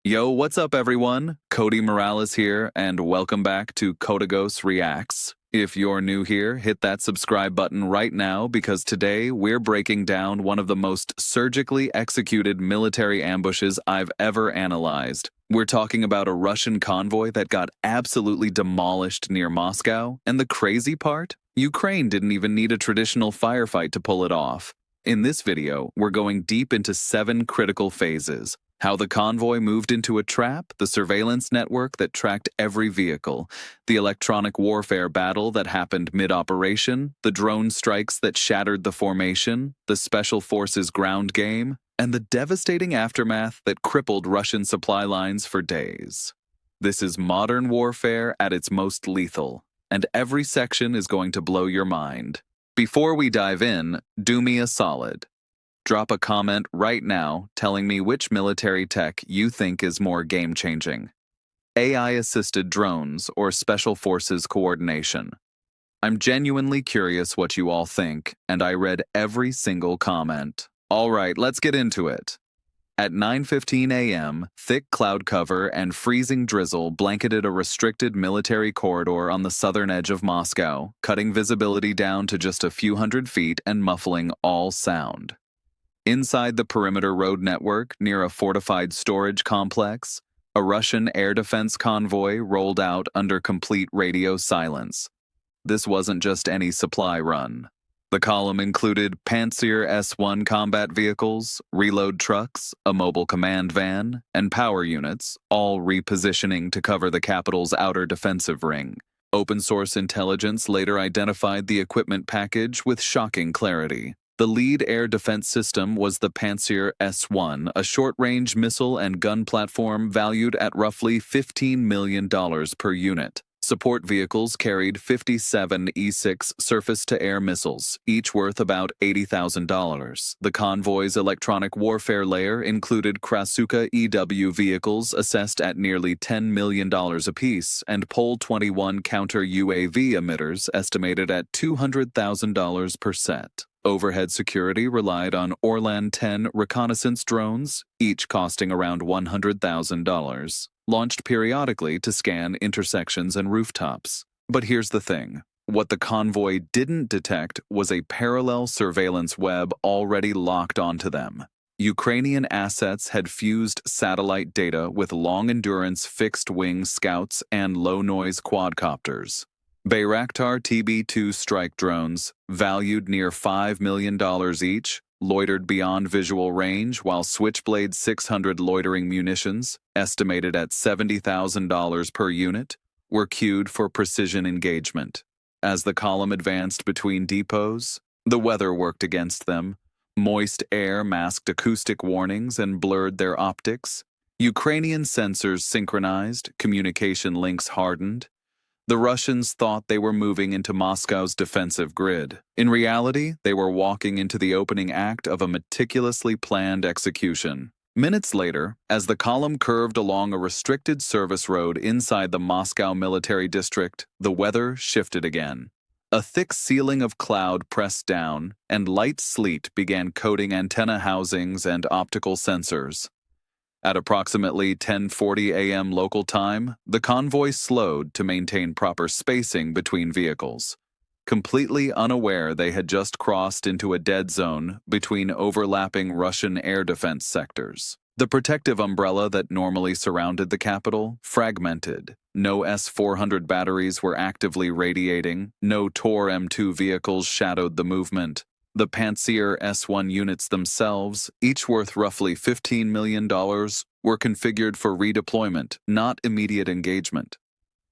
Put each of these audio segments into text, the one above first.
Yo, what's up everyone? Cody Morales here, and welcome back to Codagos Reacts. If you're new here, hit that subscribe button right now because today we're breaking down one of the most surgically executed military ambushes I've ever analyzed. We're talking about a Russian convoy that got absolutely demolished near Moscow, and the crazy part? Ukraine didn't even need a traditional firefight to pull it off. In this video, we're going deep into 7 critical phases. How the convoy moved into a trap, the surveillance network that tracked every vehicle, the electronic warfare battle that happened mid-operation, the drone strikes that shattered the formation, the special forces ground game, and the devastating aftermath that crippled Russian supply lines for days. This is modern warfare at its most lethal, and every section is going to blow your mind. Before we dive in, do me a solid. Drop a comment right now telling me which military tech you think is more game-changing. AI-assisted drones or special forces coordination. I'm genuinely curious what you all think, and I read every single comment. All right, let's get into it. At 9:15 a.m., thick cloud cover and freezing drizzle blanketed a restricted military corridor on the southern edge of Moscow, cutting visibility down to just a few hundred feet and muffling all sound. Inside the perimeter road network, near a fortified storage complex, a Russian air defense convoy rolled out under complete radio silence. This wasn't just any supply run. The column included Pantsir S-1 combat vehicles, reload trucks, a mobile command van, and power units, all repositioning to cover the capital's outer defensive ring. Open-source intelligence later identified the equipment package with shocking clarity. The lead air defense system was the Pantsir S-1, a short-range missile and gun platform valued at roughly $15 million per unit. Support vehicles carried 57 E-6 surface-to-air missiles, each worth about $80,000. The convoy's electronic warfare layer included Krasuka EW vehicles assessed at nearly $10 million apiece and Pol-21 counter-UAV emitters estimated at $200,000 per set. Overhead security relied on Orlan-10 reconnaissance drones, each costing around $100,000, launched periodically to scan intersections and rooftops. But here's the thing. What the convoy didn't detect was a parallel surveillance web already locked onto them. Ukrainian assets had fused satellite data with long-endurance fixed-wing scouts and low-noise quadcopters. Bayraktar TB2 strike drones, valued near $5 million each, loitered beyond visual range, while Switchblade 600 loitering munitions, estimated at $70,000 per unit, were queued for precision engagement. As the column advanced between depots, the weather worked against them. Moist air masked acoustic warnings and blurred their optics. Ukrainian sensors synchronized, communication links hardened. The Russians thought they were moving into Moscow's defensive grid. In reality, they were walking into the opening act of a meticulously planned execution. Minutes later, as the column curved along a restricted service road inside the Moscow military district, the weather shifted again. A thick ceiling of cloud pressed down, and light sleet began coating antenna housings and optical sensors. At approximately 10:40 a.m. local time, the convoy slowed to maintain proper spacing between vehicles, completely unaware they had just crossed into a dead zone between overlapping Russian air defense sectors. The protective umbrella that normally surrounded the capital fragmented. No S-400 batteries were actively radiating, no Tor M2 vehicles shadowed the movement. The Pantsir S-1 units themselves, each worth roughly $15 million, were configured for redeployment, not immediate engagement.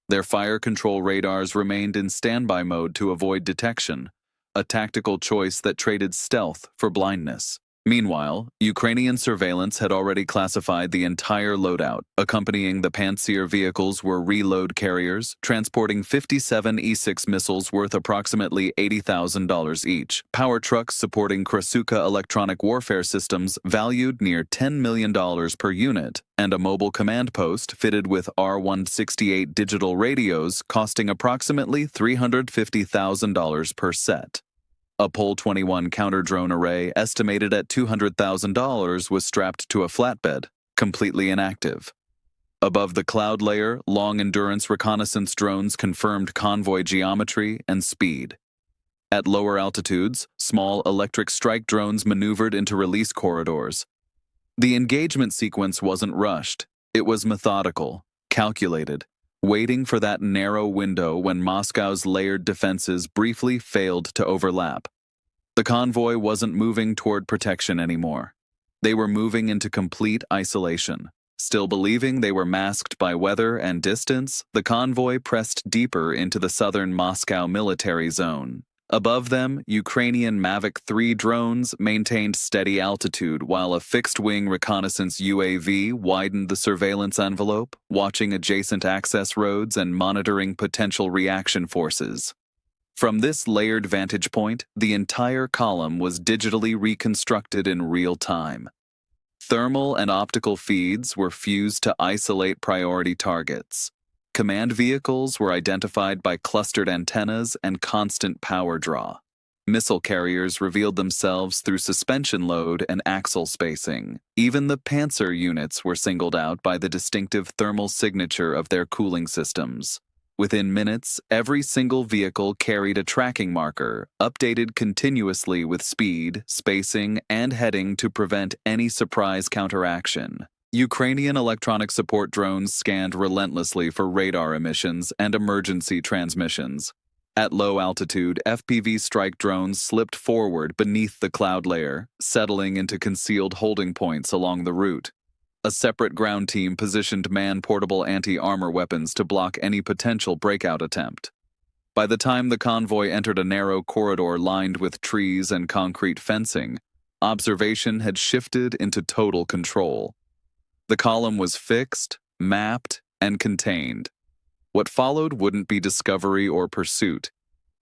Their fire control radars remained in standby mode to avoid detection, a tactical choice that traded stealth for blindness. Meanwhile, Ukrainian surveillance had already classified the entire loadout. Accompanying the Pantsir vehicles were reload carriers, transporting 57 E-6 missiles worth approximately $80,000 each, power trucks supporting Krasuka electronic warfare systems valued near $10 million per unit, and a mobile command post fitted with R168 digital radios costing approximately $350,000 per set. A Pol-21 counter-drone array estimated at $200,000 was strapped to a flatbed, completely inactive. Above the cloud layer, long-endurance reconnaissance drones confirmed convoy geometry and speed. At lower altitudes, small electric strike drones maneuvered into release corridors. The engagement sequence wasn't rushed. It was methodical, calculated, waiting for that narrow window when Moscow's layered defenses briefly failed to overlap. The convoy wasn't moving toward protection anymore. They were moving into complete isolation. Still believing they were masked by weather and distance, the convoy pressed deeper into the southern Moscow military zone. Above them, Ukrainian Mavic 3 drones maintained steady altitude while a fixed-wing reconnaissance UAV widened the surveillance envelope, watching adjacent access roads and monitoring potential reaction forces. From this layered vantage point, the entire column was digitally reconstructed in real time. Thermal and optical feeds were fused to isolate priority targets. Command vehicles were identified by clustered antennas and constant power draw. Missile carriers revealed themselves through suspension load and axle spacing. Even the Pantsir units were singled out by the distinctive thermal signature of their cooling systems. Within minutes, every single vehicle carried a tracking marker, updated continuously with speed, spacing, and heading to prevent any surprise counteraction. Ukrainian electronic support drones scanned relentlessly for radar emissions and emergency transmissions. At low altitude, FPV strike drones slipped forward beneath the cloud layer, settling into concealed holding points along the route. A separate ground team positioned man-portable anti-armor weapons to block any potential breakout attempt. By the time the convoy entered a narrow corridor lined with trees and concrete fencing, observation had shifted into total control. The column was fixed, mapped, and contained. What followed wouldn't be discovery or pursuit.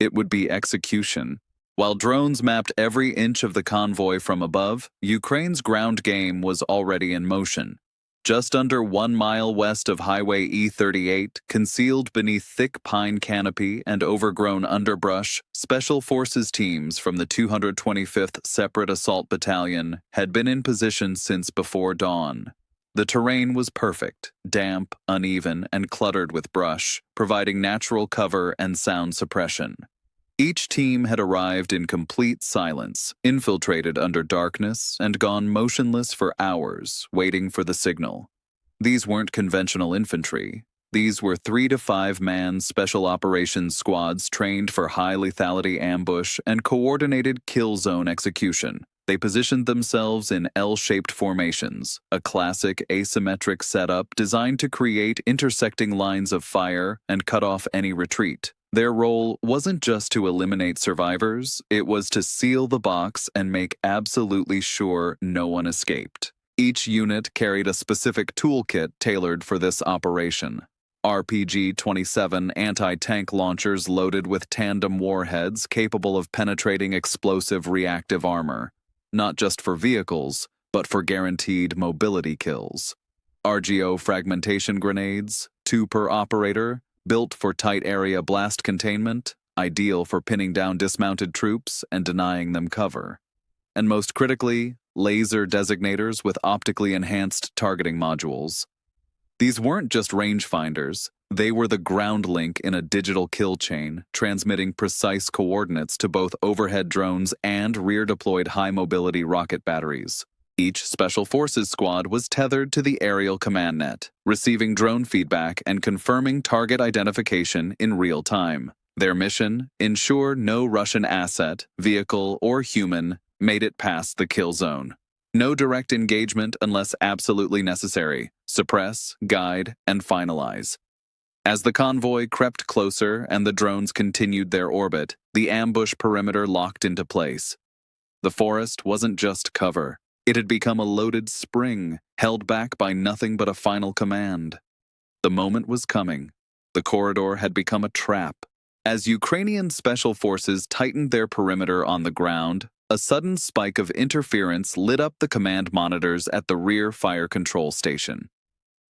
It would be execution. While drones mapped every inch of the convoy from above, Ukraine's ground game was already in motion. Just under 1 mile west of Highway E38, concealed beneath thick pine canopy and overgrown underbrush, Special Forces teams from the 225th Separate Assault Battalion had been in position since before dawn. The terrain was perfect, damp, uneven, and cluttered with brush, providing natural cover and sound suppression. Each team had arrived in complete silence, infiltrated under darkness, and gone motionless for hours, waiting for the signal. These weren't conventional infantry. These were 3 to 5 man special operations squads trained for high lethality ambush and coordinated kill zone execution. They positioned themselves in L-shaped formations, a classic asymmetric setup designed to create intersecting lines of fire and cut off any retreat. Their role wasn't just to eliminate survivors, it was to seal the box and make absolutely sure no one escaped. Each unit carried a specific toolkit tailored for this operation. RPG-27 anti-tank launchers loaded with tandem warheads capable of penetrating explosive reactive armor. Not just for vehicles, but for guaranteed mobility kills. RGO fragmentation grenades, 2 per operator, built for tight area blast containment, ideal for pinning down dismounted troops and denying them cover. And most critically, laser designators with optically enhanced targeting modules. These weren't just rangefinders, they were the ground link in a digital kill chain, transmitting precise coordinates to both overhead drones and rear-deployed high-mobility rocket batteries. Each Special Forces squad was tethered to the aerial command net, receiving drone feedback and confirming target identification in real time. Their mission: ensure no Russian asset, vehicle, or human made it past the kill zone. No direct engagement unless absolutely necessary. Suppress, guide, and finalize. As the convoy crept closer and the drones continued their orbit, the ambush perimeter locked into place. The forest wasn't just cover. It had become a loaded spring, held back by nothing but a final command. The moment was coming. The corridor had become a trap. As Ukrainian special forces tightened their perimeter on the ground, a sudden spike of interference lit up the command monitors at the rear fire control station.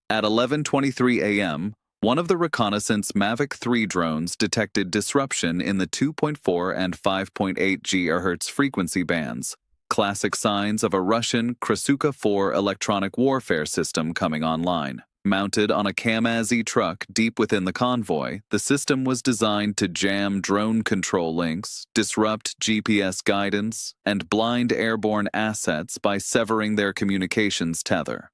At 11:23 a.m., one of the reconnaissance Mavic 3 drones detected disruption in the 2.4 and 5.8 GHz frequency bands, classic signs of a Russian Krasuka 4 electronic warfare system coming online. Mounted on a Kamaz truck deep within the convoy, the system was designed to jam drone control links, disrupt GPS guidance, and blind airborne assets by severing their communications tether.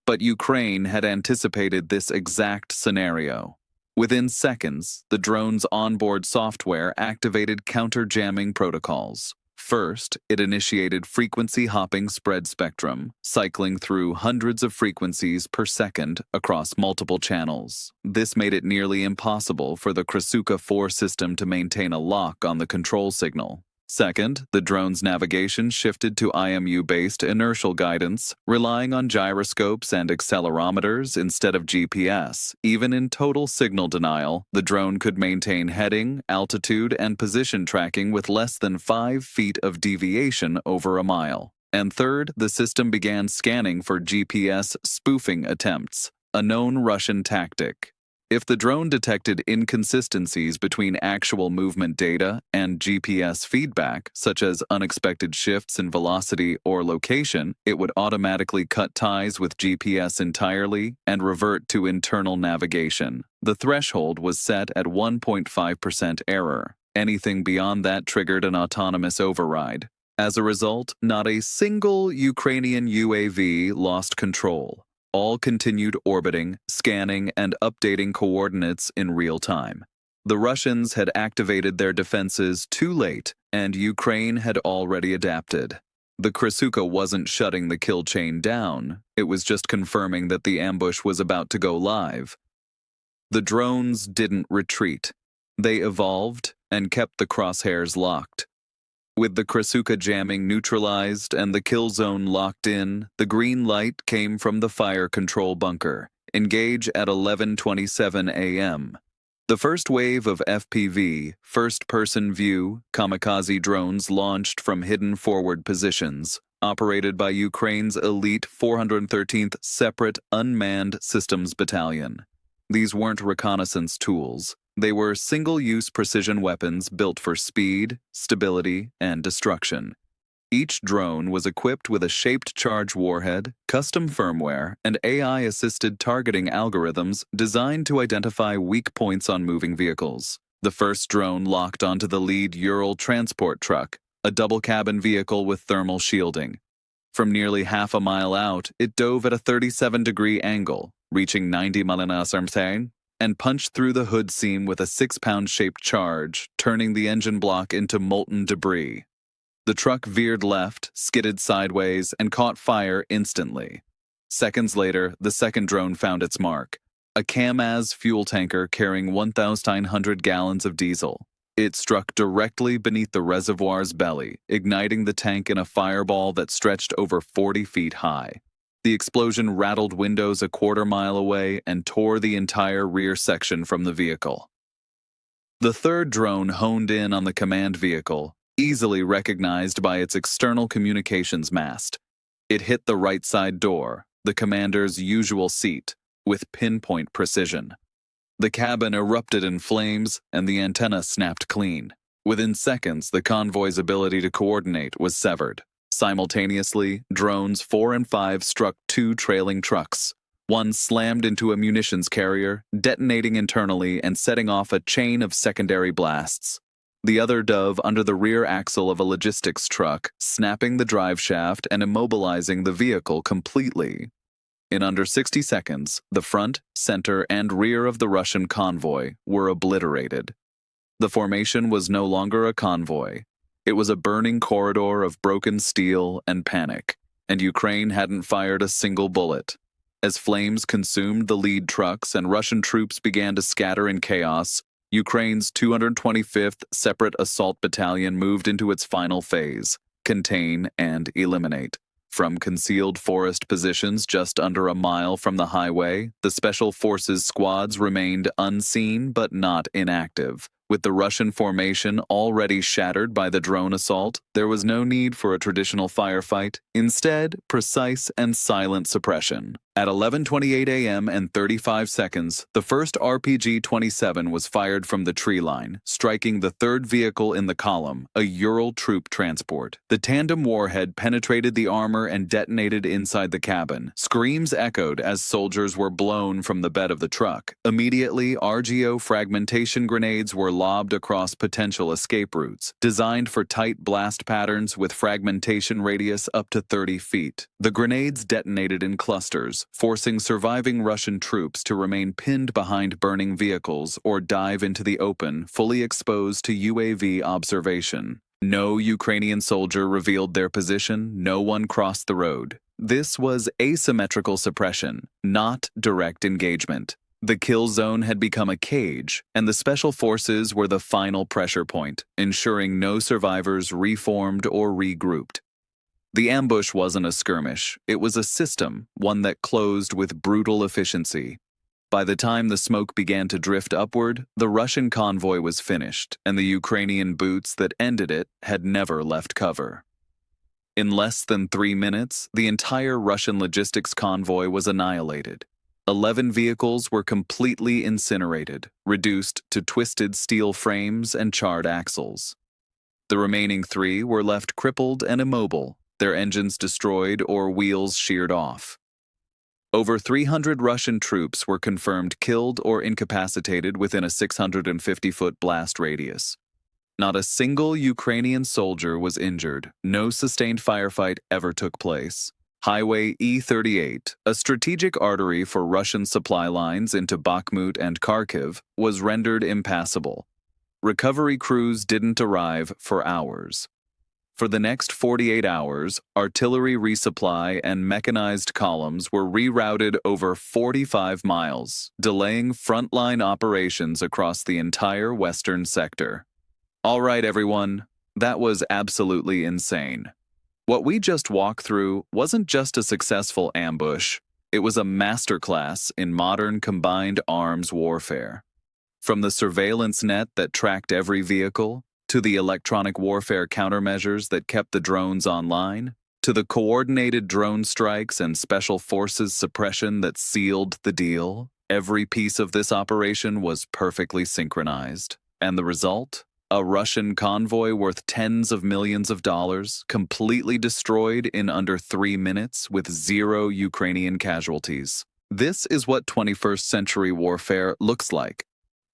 But Ukraine had anticipated this exact scenario. Within seconds, the drone's onboard software activated counter-jamming protocols. First, it initiated frequency-hopping spread spectrum, cycling through hundreds of frequencies per second across multiple channels. This made it nearly impossible for the Krasuka 4 system to maintain a lock on the control signal. Second, the drone's navigation shifted to IMU-based inertial guidance, relying on gyroscopes and accelerometers instead of GPS. Even in total signal denial, the drone could maintain heading, altitude, and position tracking with less than 5 feet of deviation over a mile. And third, the system began scanning for GPS spoofing attempts, a known Russian tactic. If the drone detected inconsistencies between actual movement data and GPS feedback, such as unexpected shifts in velocity or location, it would automatically cut ties with GPS entirely and revert to internal navigation. The threshold was set at 1.5% error. Anything beyond that triggered an autonomous override. As a result, not a single Ukrainian UAV lost control. All continued orbiting, scanning, and updating coordinates in real time. The Russians had activated their defenses too late, and Ukraine had already adapted. The Krasuka wasn't shutting the kill chain down, it was just confirming that the ambush was about to go live. The drones didn't retreat. They evolved and kept the crosshairs locked. With the Krasuka jamming neutralized and the kill zone locked in, the green light came from the fire control bunker. Engage at 11:27 a.m. The first wave of FPV, first-person view, kamikaze drones launched from hidden forward positions, operated by Ukraine's elite 413th Separate Unmanned Systems Battalion. These weren't reconnaissance tools. They were single-use precision weapons built for speed, stability, and destruction. Each drone was equipped with a shaped charge warhead, custom firmware, and AI-assisted targeting algorithms designed to identify weak points on moving vehicles. The first drone locked onto the lead Ural transport truck, a double-cabin vehicle with thermal shielding. From nearly half a mile out, it dove at a 37-degree angle, reaching 90 mph, and punched through the hood seam with a 6-pound shaped charge, turning the engine block into molten debris. The truck veered left, skidded sideways, and caught fire instantly. Seconds later, the second drone found its mark, a Kamaz fuel tanker carrying 1,900 gallons of diesel. It struck directly beneath the reservoir's belly, igniting the tank in a fireball that stretched over 40 feet high. The explosion rattled windows a quarter-mile away and tore the entire rear section from the vehicle. The third drone honed in on the command vehicle, easily recognized by its external communications mast. It hit the right side door, the commander's usual seat, with pinpoint precision. The cabin erupted in flames, and the antenna snapped clean. Within seconds, the convoy's ability to coordinate was severed. Simultaneously, drones 4 and 5 struck 2 trailing trucks. One slammed into a munitions carrier, detonating internally and setting off a chain of secondary blasts. The other dove under the rear axle of a logistics truck, snapping the drive shaft and immobilizing the vehicle completely. In under 60 seconds, the front, center, and rear of the Russian convoy were obliterated. The formation was no longer a convoy. It was a burning corridor of broken steel and panic, and Ukraine hadn't fired a single bullet. As flames consumed the lead trucks and Russian troops began to scatter in chaos, Ukraine's 225th Separate Assault Battalion moved into its final phase, contain and eliminate. From concealed forest positions just under a mile from the highway, the Special Forces squads remained unseen but not inactive. With the Russian formation already shattered by the drone assault, there was no need for a traditional firefight. Instead, precise and silent suppression. At 11:28 a.m. and 35 seconds, the first RPG-27 was fired from the tree line, striking the third vehicle in the column, a Ural troop transport. The tandem warhead penetrated the armor and detonated inside the cabin. Screams echoed as soldiers were blown from the bed of the truck. Immediately, RGO fragmentation grenades were lobbed across potential escape routes, designed for tight blast patterns with fragmentation radius up to 30 feet. The grenades detonated in clusters, forcing surviving Russian troops to remain pinned behind burning vehicles or dive into the open, fully exposed to UAV observation. No Ukrainian soldier revealed their position, no one crossed the road. This was asymmetrical suppression, not direct engagement. The kill zone had become a cage, and the special forces were the final pressure point, ensuring no survivors reformed or regrouped. The ambush wasn't a skirmish, it was a system, one that closed with brutal efficiency. By the time the smoke began to drift upward, the Russian convoy was finished, and the Ukrainian boots that ended it had never left cover. In less than 3 minutes, the entire Russian logistics convoy was annihilated. 11 vehicles were completely incinerated, reduced to twisted steel frames and charred axles. The remaining 3 were left crippled and immobile, their engines destroyed or wheels sheared off. Over 300 Russian troops were confirmed killed or incapacitated within a 650-foot blast radius. Not a single Ukrainian soldier was injured. No sustained firefight ever took place. Highway E38, a strategic artery for Russian supply lines into Bakhmut and Kharkiv, was rendered impassable. Recovery crews didn't arrive for hours. For the next 48 hours, artillery resupply and mechanized columns were rerouted over 45 miles, delaying frontline operations across the entire western sector. All right, everyone, that was absolutely insane. What we just walked through wasn't just a successful ambush, it was a masterclass in modern combined arms warfare. From the surveillance net that tracked every vehicle, to the electronic warfare countermeasures that kept the drones online, to the coordinated drone strikes and special forces suppression that sealed the deal, every piece of this operation was perfectly synchronized. And the result? A Russian convoy worth tens of millions of dollars, completely destroyed in under 3 minutes with 0 Ukrainian casualties. This is what 21st century warfare looks like.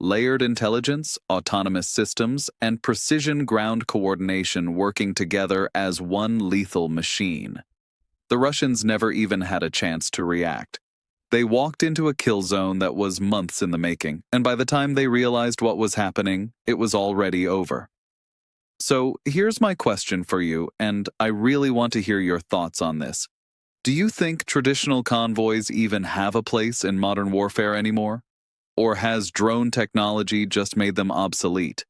Layered intelligence, autonomous systems, and precision ground coordination working together as one lethal machine. The Russians never even had a chance to react. They walked into a kill zone that was months in the making, and by the time they realized what was happening, it was already over. So here's my question for you, and I really want to hear your thoughts on this. Do you think traditional convoys even have a place in modern warfare anymore? Or has drone technology just made them obsolete?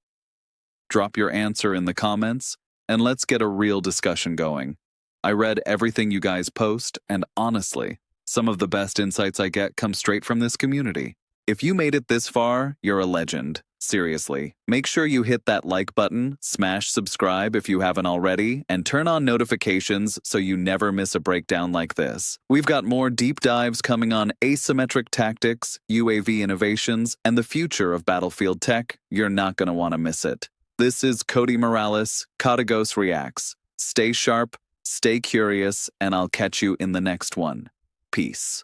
Drop your answer in the comments, and let's get a real discussion going. I read everything you guys post, and honestly, some of the best insights I get come straight from this community. If you made it this far, you're a legend. Seriously, make sure you hit that like button, smash subscribe if you haven't already, and turn on notifications so you never miss a breakdown like this. We've got more deep dives coming on asymmetric tactics, UAV innovations, and the future of battlefield tech. You're not going to want to miss it. This is Cody Morales, Cotagos Reacts. Stay sharp, stay curious, and I'll catch you in the next one. Peace.